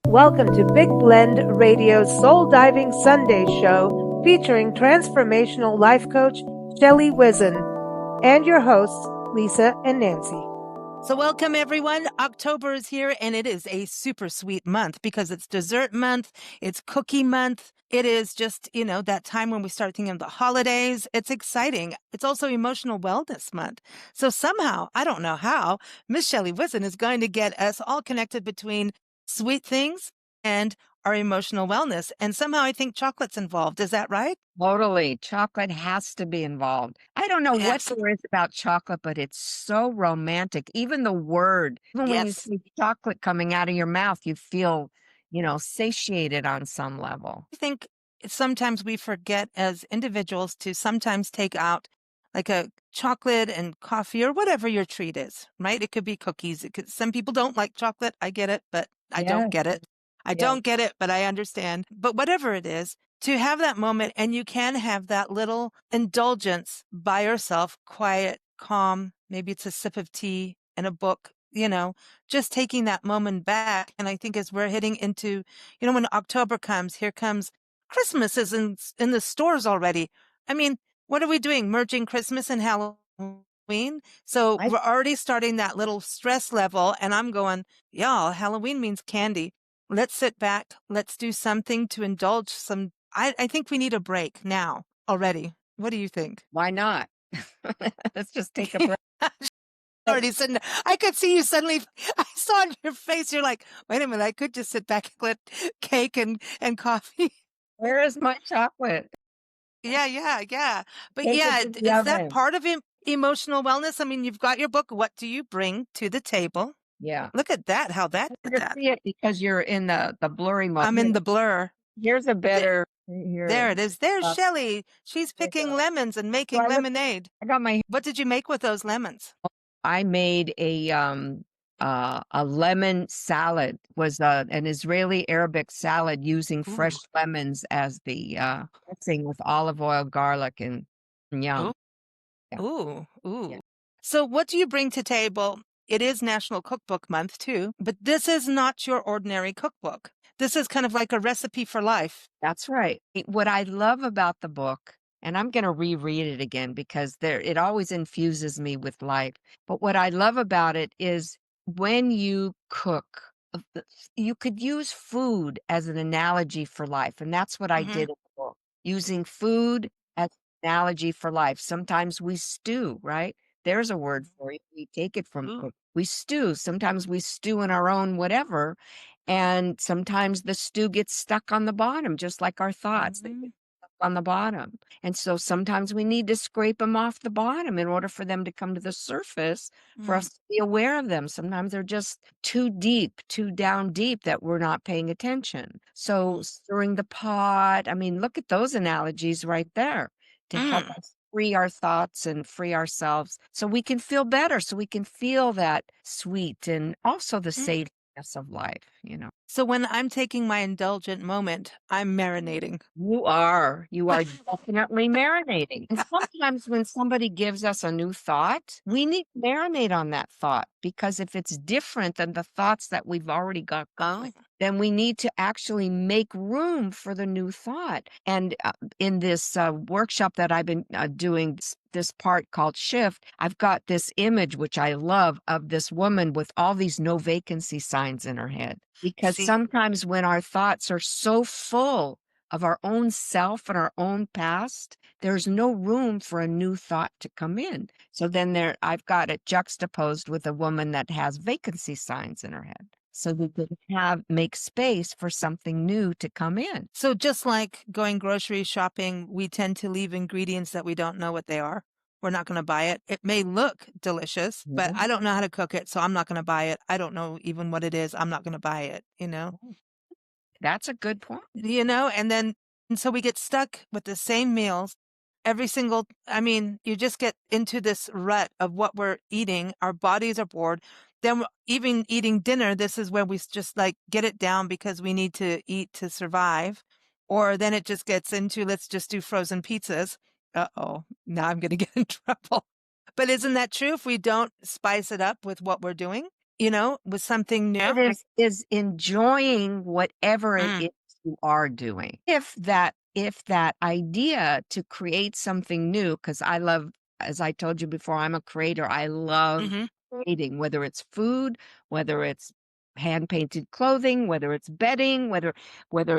Welcome to Big Blend Radio's Soul Diving Sunday show featuring transformational life coach Shelley Whizin and your hosts Lisa and Nancy. So welcome everyone. October is here and it is a super sweet month because it's dessert month, it's cookie month. It is just, that time when we start thinking of the holidays. It's exciting. It's also emotional wellness month. So somehow, I don't know how, Miss Shelley Whizin is going to get us all connected between sweet things and our emotional wellness. And somehow I think chocolate's involved. Is that right? Totally. Chocolate has to be involved. I don't know what there is about chocolate, but it's so romantic. Even the word, even when you see chocolate coming out of your mouth, you feel, satiated on some level. I think sometimes we forget as individuals to sometimes take out like a chocolate and coffee or whatever your treat is, right? It could be cookies. Some people don't like chocolate. I get it, but I don't get it. I don't get it, but I understand. But whatever it is, to have that moment and you can have that little indulgence by yourself, quiet, calm. Maybe it's a sip of tea and a book, just taking that moment back. And I think as we're hitting into, when October comes, here comes Christmas is in the stores already. I mean, what are we doing? Merging Christmas and Halloween? So we're already starting that little stress level. And I'm going, y'all, Halloween means candy. Let's sit back. Let's do something to indulge some. I think we need a break now already. What do you think? Why not? Let's just take a break. Already sitting there. I could see you suddenly. I saw on your face. You're like, wait a minute. I could just sit back and get cake and coffee. Where is my chocolate? Yeah. But is that part of emotional wellness? I mean, you've got your book. What do you bring to the table? Yeah. Look at that. How that did that. See it because you're in the blurry mode. I'm in the blur. Here's a better. There it is. There's Shelley. She's picking lemons and making lemonade. I got my. What did you make with those lemons? I made a lemon salad. Was an Israeli Arabic salad using fresh lemons as the dressing with olive oil, garlic, and yum. Ooh. Yeah. So what do you bring to table? It is National Cookbook Month too, but this is not your ordinary cookbook. This is kind of like a recipe for life. That's right. What I love about the book, and I'm going to reread it again because it always infuses me with life. But what I love about it is when you cook, you could use food as an analogy for life. And that's what I did in the book, using food as an analogy for life. Sometimes we stew, right? There's a word for it. We take it from cook. We stew. Sometimes we stew in our own whatever. And sometimes the stew gets stuck on the bottom, just like our thoughts. They get stuck on the bottom. And so sometimes we need to scrape them off the bottom in order for them to come to the surface for us to be aware of them. Sometimes they're just too deep, too down deep that we're not paying attention. So stirring the pot, I mean, look at those analogies right there to help us free our thoughts and free ourselves so we can feel better, so we can feel that sweet and also the savoriness of life, So when I'm taking my indulgent moment, I'm marinating. You are definitely marinating. And sometimes when somebody gives us a new thought, we need to marinate on that thought because if it's different than the thoughts that we've already got going, then we need to actually make room for the new thought. And in this workshop that I've been doing, this part called Shift, I've got this image, which I love, of this woman with all these no vacancy signs in her head. Because sometimes when our thoughts are so full of our own self and our own past, there's no room for a new thought to come in. So then I've got it juxtaposed with a woman that has vacancy signs in her head. So we could make space for something new to come in. So just like going grocery shopping, we tend to leave ingredients that we don't know what they are. We're not going to buy it. It may look delicious, but I don't know how to cook it, so I'm not going to buy it. I don't know even what it is. I'm not going to buy it, That's a good point. And so we get stuck with the same meals you just get into this rut of what we're eating. Our bodies are bored. Then even eating dinner, this is where we just get it down because we need to eat to survive. Or then it just gets into, let's just do frozen pizzas. Uh-oh, now I'm going to get in trouble. But isn't that true if we don't spice it up with what we're doing? with something new. Is enjoying whatever it Mm, is you are doing. If that idea to create something new, because I love, as I told you before, I'm a creator. I love hmm creating, whether it's food, whether it's hand painted clothing, whether it's bedding, whether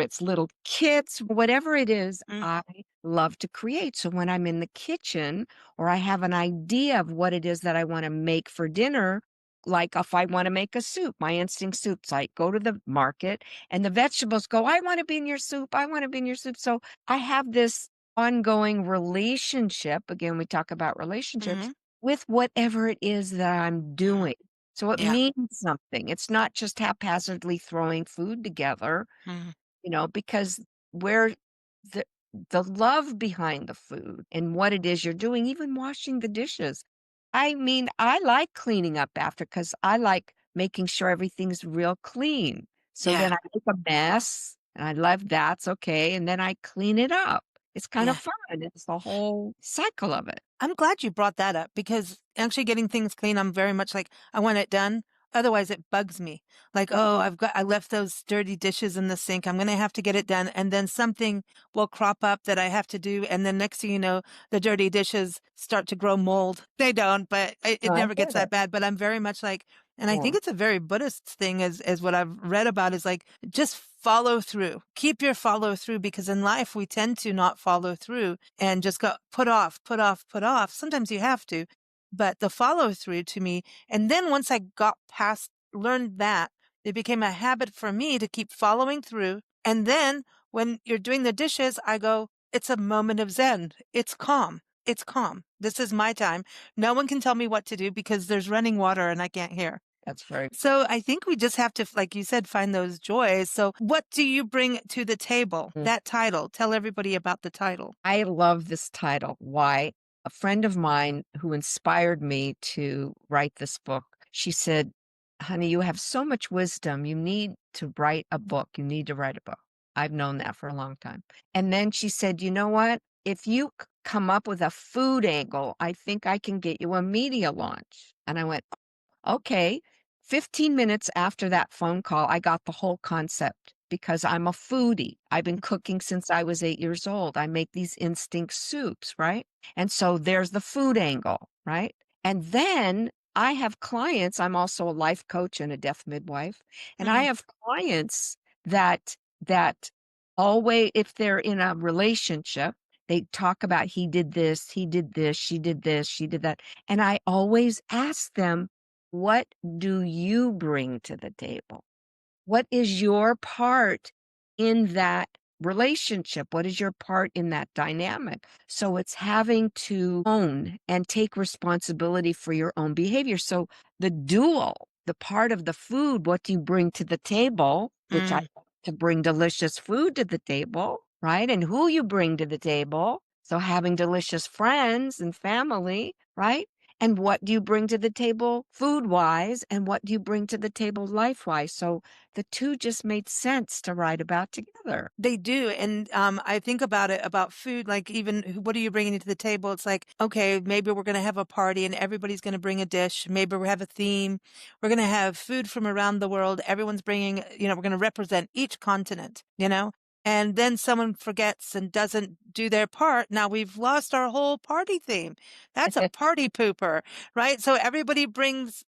it's little kits, whatever it is, mm, I love to create. So when I'm in the kitchen or I have an idea of what it is that I want to make for dinner, like if I want to make a soup, my instinct soups, I go to the market and the vegetables go, I want to be in your soup. I want to be in your soup. So I have this ongoing relationship. Again, we talk about relationships hmm with whatever it is that I'm doing. So it Yeah. means something. It's not just haphazardly throwing food together, hmm because where the the love behind the food and what it is you're doing, even washing the dishes. I mean, I like cleaning up after because I like making sure everything's real clean. So Yeah. then I make a mess and I love that's okay. And then I clean it up. It's kind of Yeah. fun. It's the whole cycle of it. I'm glad you brought that up because actually getting things clean, I'm very much like, I want it done. Otherwise, it bugs me. Like, oh, I left those dirty dishes in the sink. I'm going to have to get it done. And then something will crop up that I have to do. And then next thing you know, the dirty dishes start to grow mold. They don't, but it No, I never get gets it. that bad. But I'm very much like, and I Yeah, think it's a very Buddhist thing as what I've read about is like, just follow through. Keep your follow through because in life we tend to not follow through and just go put off, put off, put off. Sometimes you have to, but the follow through to me. And then once I got past, learned that, it became a habit for me to keep following through. And then when you're doing the dishes, I go, it's a moment of Zen. It's calm. It's calm. This is my time. No one can tell me what to do because there's running water and I can't hear. that's very So I think we just have to, like you said, find those joys. So what do you bring to the table? mm. That title. Tell everybody about the title. I love this title. Why? A friend of mine who inspired me to write this book, she said, honey, you have so much wisdom. You need to write a book. You need to write a book. I've known that for a long time. And then she said, you know what? If you come up with a food angle, I think I can get you a media launch. And I went, okay. 15 minutes after that phone call, I got the whole concept because I'm a foodie. I've been cooking since I was 8 years old. I make these instinct soups, right? And so there's the food angle, right? And then I have clients. I'm also a life coach and a death midwife. And I Mm, have clients that always, if they're in a relationship, they talk about he did this, she did this, she did that. And I always ask them, what do you bring to the table? What is your part in that relationship? What is your part in that dynamic? So it's having to own and take responsibility for your own behavior. So the dual, the part of the food, what do you bring to the table, which I mm. like to bring delicious food to the table, right? And who you bring to the table. So having delicious friends and family, right? And what do you bring to the table food wise? And what do you bring to the table life wise? So the two just made sense to write about together. They do. And I think about it about food, like even what are you bringing to the table? It's like, okay, maybe we're going to have a party and everybody's going to bring a dish. Maybe we have a theme. We're going to have food from around the world. Everyone's bringing, we're going to represent each continent. And then someone forgets and doesn't do their part. Now we've lost our whole party theme. That's a party pooper, right? So everybody brings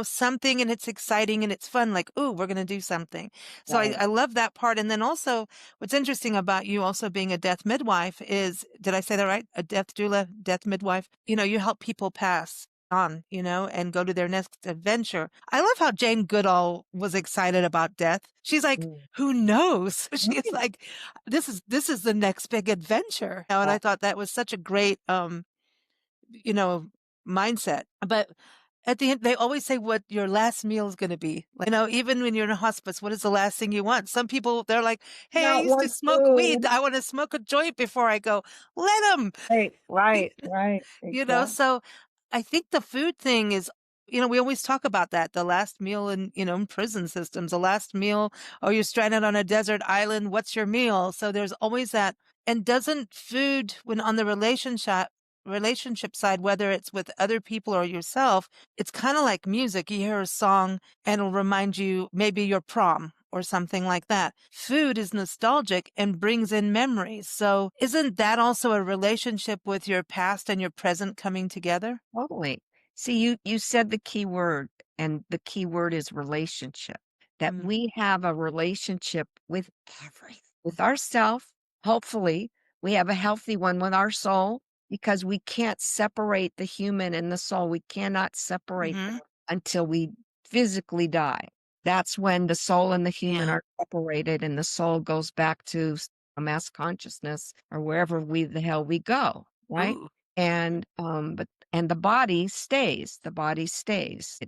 something and it's exciting and it's fun. Like, ooh, we're going to do something. So I, Right. I love that part. And then also what's interesting about you also being a death midwife is, did I say that right? A death doula, death midwife. You help people pass on, and go to their next adventure. I love how Jane Goodall was excited about death. She's like, Mm. who knows? She's Right. like, this is the next big adventure. And I thought that was such a great, you know, mindset. But at the end, they always say what your last meal is going to be. Like, even when you're in a hospice, what is the last thing you want? Some people, they're like, hey, I Not used to one smoke weed. food. I want to smoke a joint before I go. Let them, Right. Exactly. so I think the food thing is, we always talk about that. The last meal in prison systems, the last meal, oh, you're stranded on a desert island. What's your meal? So there's always that. And doesn't food, when on the relationship, relationship side, whether it's with other people or yourself, it's kind of like music. You hear a song and it'll remind you maybe your prom or something like that. Food is nostalgic and brings in memories. So isn't that also a relationship with your past and your present coming together? Totally. See, you said the key word, and the key word is relationship. That Mm. we have a relationship with everything, with ourself. Hopefully, we have a healthy one with our soul because we can't separate the human and the soul. We cannot separate them Mm-hmm. until we physically die. That's when the soul and the human Yeah. are separated, and the soul goes back to a mass consciousness or wherever the hell we go, right? Ooh. And the body stays. The body stays.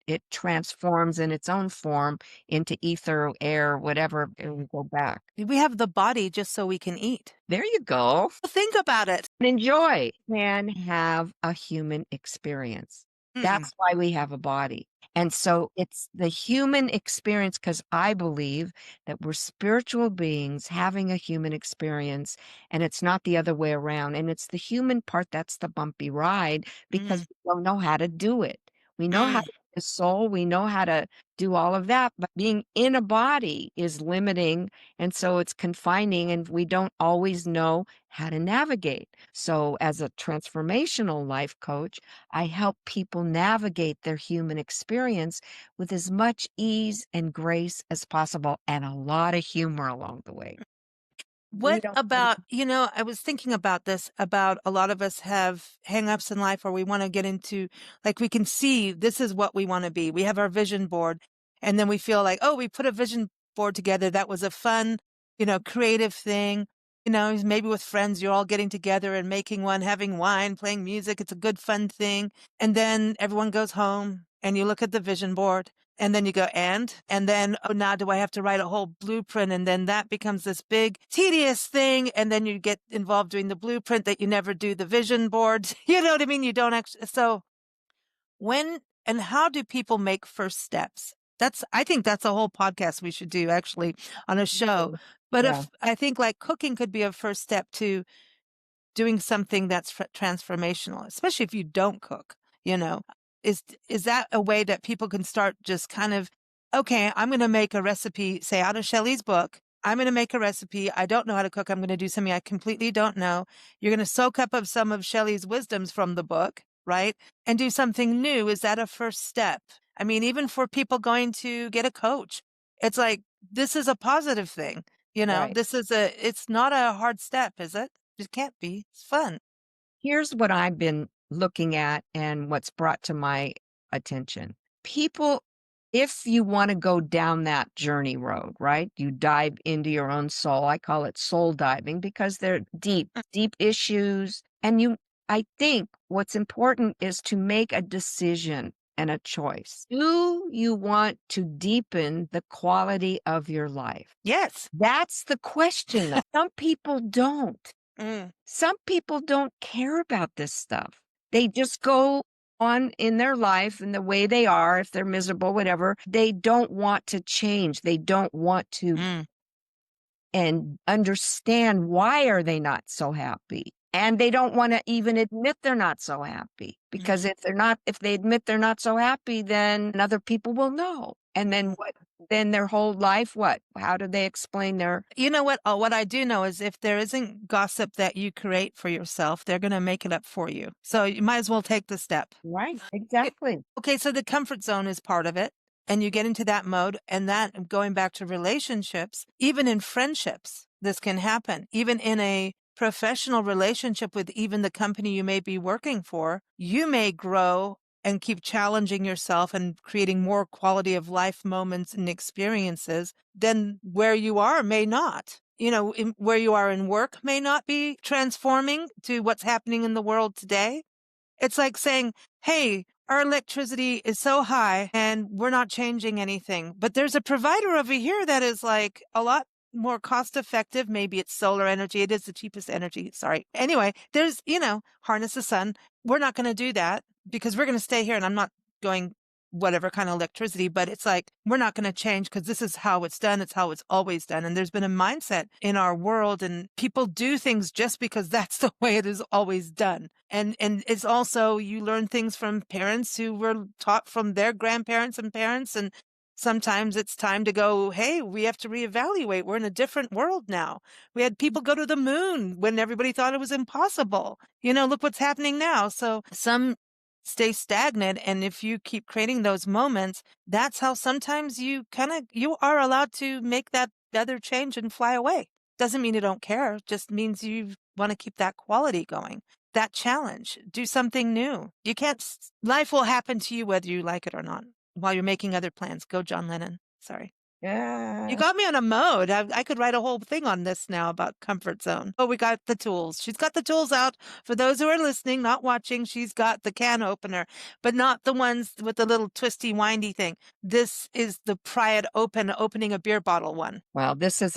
It transforms in its own form into ether, air, whatever, and we go back. We have the body just so we can eat. There you go. Think about it. Enjoy. Can have a human experience. Mm. That's why we have a body. And so it's the human experience because I believe that we're spiritual beings having a human experience, and it's not the other way around. And it's the human part that's the bumpy ride because Mm. we don't know how to do it. We know how Mm. to be the soul, we know how to do all of that, but being in a body is limiting. And so it's confining, and we don't always know how to navigate. So, as a transformational life coach, I help people navigate their human experience with as much ease and grace as possible and a lot of humor along the way. We What don't, about, I was thinking about this, about a lot of us have hangups in life where we want to get into, like, we can see this is what we want to be. We have our vision board, and then we feel like, oh, we put a vision board together. That was a fun, creative thing. Maybe with friends, you're all getting together and making one, having wine, playing music. It's a good, fun thing. And then everyone goes home and you look at the vision board. And then you go, and then, oh, now do I have to write a whole blueprint? And then that becomes this big, tedious thing. And then you get involved doing the blueprint that you never do the vision board. You know what I mean? You don't actually. So when and how do people make first steps? I think that's a whole podcast we should do actually on a show. But yeah, if I think like cooking could be a first step to doing something that's transformational, especially if you don't cook, you know, is that a way that people can start just kind of, okay, I'm going to make a recipe, say out of Shelley's book. I'm going to make a recipe. I don't know how to cook. I'm going to do something I completely don't know. You're going to soak up of some of Shelley's wisdoms from the book, right? And do something new. Is that a first step? I mean, even for people going to get a coach, it's like, this is a positive thing. right. It's not a hard step, is it? It can't be. It's fun. Here's what I've been looking at and what's brought to my attention. People, if you want to go down that journey road, right? You dive into your own soul. I call it soul diving because they're deep, deep issues. I think what's important is to make a decision and a choice. Do you want to deepen the quality of your life? Yes. That's the question. Some people don't. Mm. Some people don't care about this stuff. They just go on in their life and the way they are, if they're miserable, whatever. They don't want to change. They don't want to Mm. and understand why are they not so happy. And they don't want to even admit they're not so happy because Mhm. if they admit they're not so happy, then other people will know. And then what? Then their whole life, what? How do they explain their You know what? What I do know is if there isn't gossip that you create for yourself, they're going to make it up for you. So you might as well take the step. right? Okay, Exactly. okay, so the comfort zone is part of it. And you get into that mode. And that going back to relationships, even in friendships, this can happen. Even in a professional relationship with even the company you may be working for, you may grow and keep challenging yourself and creating more quality of life moments and experiences than where you are may not. Where you are in work may not be transforming to what's happening in the world today. It's like saying, hey, our electricity is so high and we're not changing anything. But there's a provider over here that is like a lot more cost effective. Maybe it's solar energy. It is the cheapest energy. Sorry. Anyway, harness the sun. We're not going to do that because we're going to stay here. And I'm not going whatever kind of electricity, but it's like, we're not going to change because this is how it's done. It's how it's always done. And there's been a mindset in our world, and people do things just because that's the way it is always done. And it's also, you learn things from parents who were taught from their grandparents and parents. And sometimes it's time to go, hey, we have to reevaluate. We're in a different world now. We had people go to the moon when everybody thought it was impossible. Look what's happening now. So some stay stagnant. And if you keep creating those moments, that's how sometimes you are allowed to make that other change and fly away. Doesn't mean you don't care. Just means you want to keep that quality going, that challenge, do something new. You can't, life will happen to you whether you like it or not while you're making other plans. Go, John Lennon. Sorry. You got me on a mode. I could write a whole thing on this now about comfort zone. Oh, we got the tools. She's got the tools out. For those who are listening, not watching, she's got the can opener, but not the ones with the little twisty, windy thing. This is the pry it open, opening a beer bottle one. Well, this is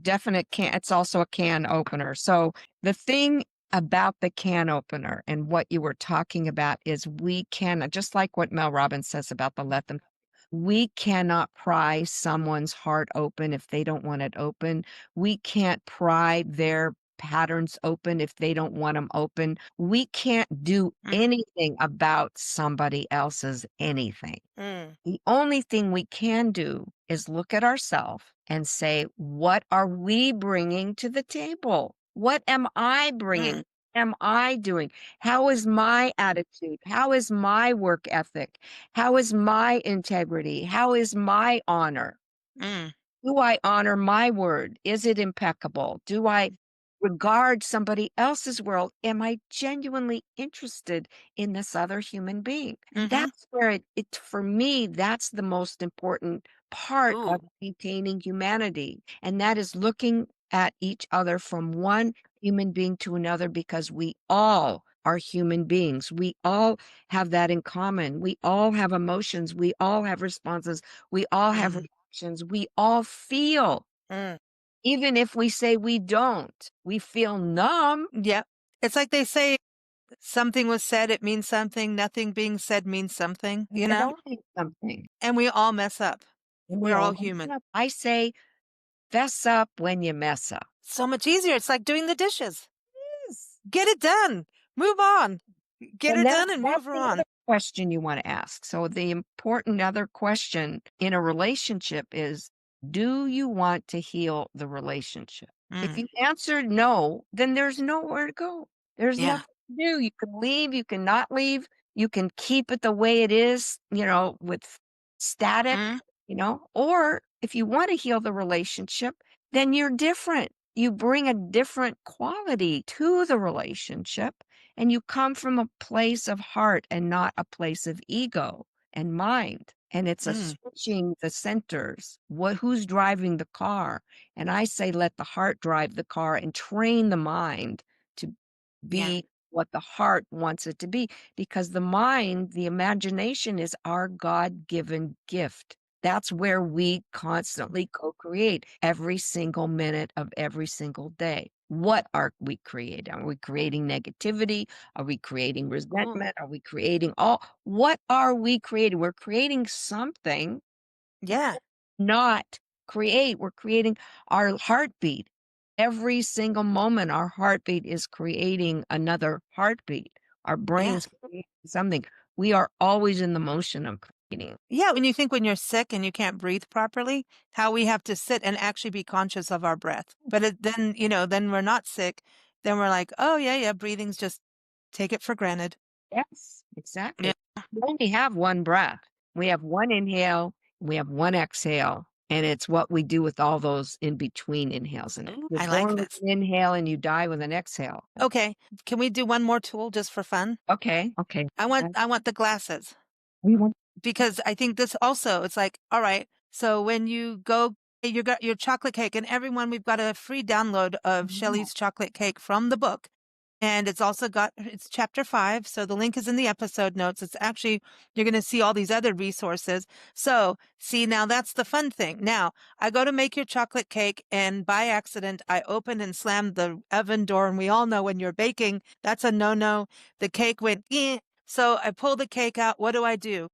definite can. It's also a can opener. So the thing about the can opener and what you were talking about is we can, just like what Mel Robbins says about the let them, we cannot pry someone's heart open if they don't want it open. We can't pry their patterns open if they don't want them open. We can't do anything about somebody else's anything. The only thing we can do is look at ourselves and say, what are we bringing to the table? What am I bringing? Am I doing? How is my attitude? How is my work ethic? How is my integrity? How is my honor? Do I honor my word? Is it impeccable? Do I regard somebody else's world? Am I genuinely interested in this other human being? That's where it for me, that's the most important part of maintaining humanity. And that is looking at each other from one human being to another, because we all are human beings. We all have that in common. We all have emotions. We all have responses. We all have reactions. We all feel. Even if we say we don't, we feel numb. Yep. It's like they say, something was said, it means something. Nothing being said means something, It all means something. And we all mess up. And We're all mess human. up. I say, fess up when you mess up. So much easier. It's like doing the dishes. Yes. Get it done. Move on. Get her done and move her on. Question you want to ask. So the important other question in a relationship is, do you want to heal the relationship? If you answered no, then there's nowhere to go. There's nothing to do. You can leave, you can not leave, you can keep it the way it is, with static, or if you want to heal the relationship, then you're different. You bring a different quality to the relationship, and you come from a place of heart and not a place of ego and mind. And it's a switching the centers. Who's driving the car? And I say, let the heart drive the car and train the mind to be what the heart wants it to be. Because the mind, the imagination, is our God-given gift. That's where we constantly co-create every single minute of every single day. What are we creating? Are we creating negativity? Are we creating resentment? Are we creating what are we creating? We're creating something. Yeah. Not create. We're creating our heartbeat. Every single moment, our heartbeat is creating another heartbeat. Our brains create something. We are always in the motion of creating. Yeah, when you think when you're sick and you can't breathe properly, how we have to sit and actually be conscious of our breath. But then, then we're not sick. Then we're like, oh, yeah, breathing's just take it for granted. Yes, exactly. We only have one breath. We have one inhale, we have one exhale, and it's what we do with all those in between inhales. And I like this. Inhale and you die with an exhale. Okay, can we do one more tool just for fun? Okay. I want the glasses. We want, because I think this also, it's like, all right, so when you go, you got your chocolate cake, and everyone, we've got a free download of Shelley's chocolate cake from the book. And it's also it's chapter 5. So the link is in the episode notes. It's actually, you're going to see all these other resources. So see, now that's the fun thing. Now I go to make your chocolate cake, and by accident, I opened and slammed the oven door. And we all know when you're baking, that's a no-no. The cake went, eh. So I pull the cake out. What do?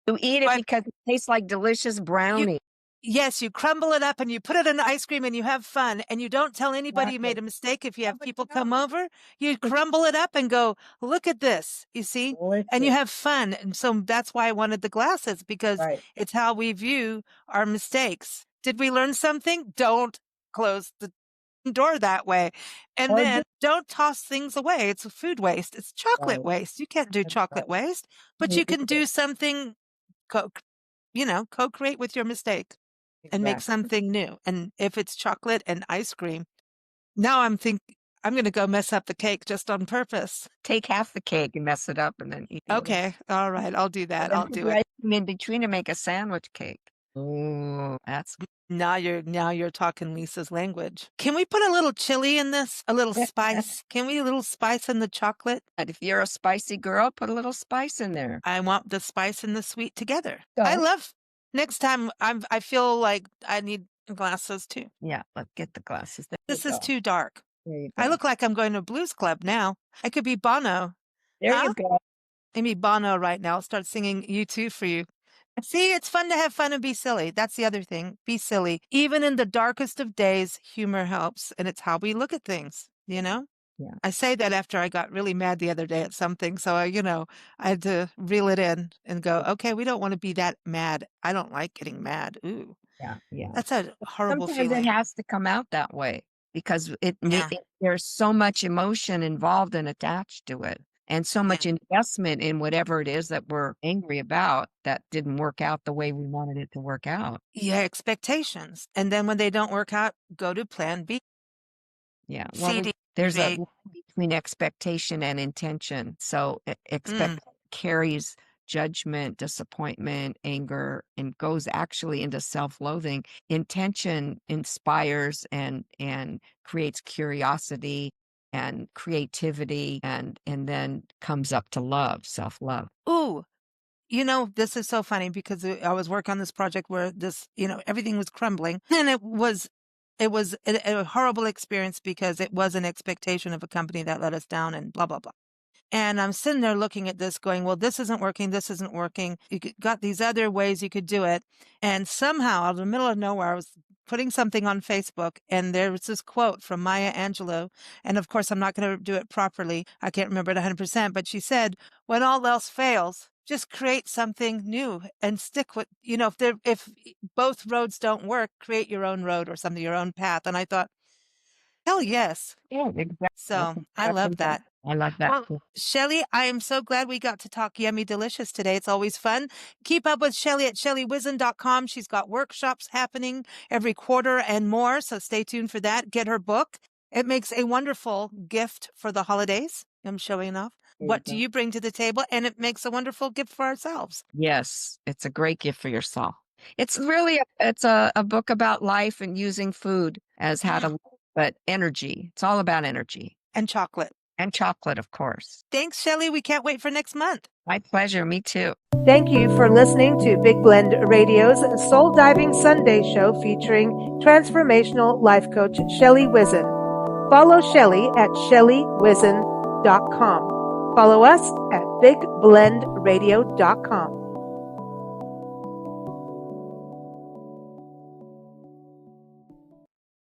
You eat it But because it tastes like delicious brownie. yes, you crumble it up and you put it in ice cream and you have fun and you don't tell anybody you made a mistake. If you have people come over, you crumble it up and go, look at this, you see, and you have fun. And so that's why I wanted the glasses, because it's how we view our mistakes. Did we learn something? Don't close the door that way. And then don't toss things away. It's food waste. It's chocolate waste. You can't do chocolate waste, but you can do something, co-create with your mistake and make something new. And if it's chocolate and ice cream, now I'm going to go mess up the cake just on purpose. Take half the cake and mess it up and then eat the other. Okay. All right. I'll do that. I'll do it. In between to make a sandwich cake. Oh, that's Now you're talking Lisa's language. Can we put a little chili in this? A little spice? Can we a little spice in the chocolate? And if you're a spicy girl, put a little spice in there. I want the spice and the sweet together. So- I love. Next time I feel like I need glasses too. Yeah, let's get the glasses. This is too dark. There you I go. look like I'm going to a blues club now. I could be Bono. There Huh? you go. Maybe Bono right now. I'll start singing U2 for you. See, it's fun to have fun and be silly. That's the other thing. Be silly. Even in the darkest of days, humor helps. And it's how we look at things, you know? Yeah. I say that after I got really mad the other day at something. So, I had to reel it in and go, okay, we don't want to be that mad. I don't like getting mad. Ooh. Yeah, yeah. That's a horrible Sometimes feeling. it has to come out that way because Yeah. there's so much emotion involved and attached to it, and so much investment in whatever it is that we're angry about that didn't work out the way we wanted it to work out. Yeah, expectations. And then when they don't work out, go to plan B. Yeah. Well, CD. there's a D. line between expectation and intention. So expect carries judgment, disappointment, anger, and goes actually into self-loathing. Intention inspires and creates curiosity and creativity and then comes up to love, self-love. Ooh, this is so funny because I was working on this project where this, everything was crumbling, and it was a horrible experience because it was an expectation of a company that let us down and blah, blah, blah. And I'm sitting there looking at this going, well, this isn't working. This isn't working. Got these other ways you could do it. And somehow out of the middle of nowhere, I was putting something on Facebook and there was this quote from Maya Angelou. And of course, I'm not going to do it properly. I can't remember it 100%, but she said, when all else fails, just create something new and stick with, if both roads don't work, create your own road or something, your own path. And I thought, hell yes. Yeah, exactly. So I love that. I love that. Well, Shelley, I am so glad we got to talk Yummy Delicious today. It's always fun. Keep up with Shelley at ShelleyWhizin.com. She's got workshops happening every quarter and more, so stay tuned for that. Get her book. It makes a wonderful gift for the holidays. I'm showing off. What do you bring to the table? And it makes a wonderful gift for ourselves. Yes, it's a great gift for yourself. It's really it's a book about life and using food as how to live, but energy. It's all about energy. And chocolate. And chocolate, of course. Thanks, Shelley. We can't wait for next month. My pleasure. Me too. Thank you for listening to Big Blend Radio's Soul Diving Sunday show featuring transformational life coach Shelley Whizin. Follow Shelley at ShelleyWhizin.com. Follow us at BigBlendRadio.com.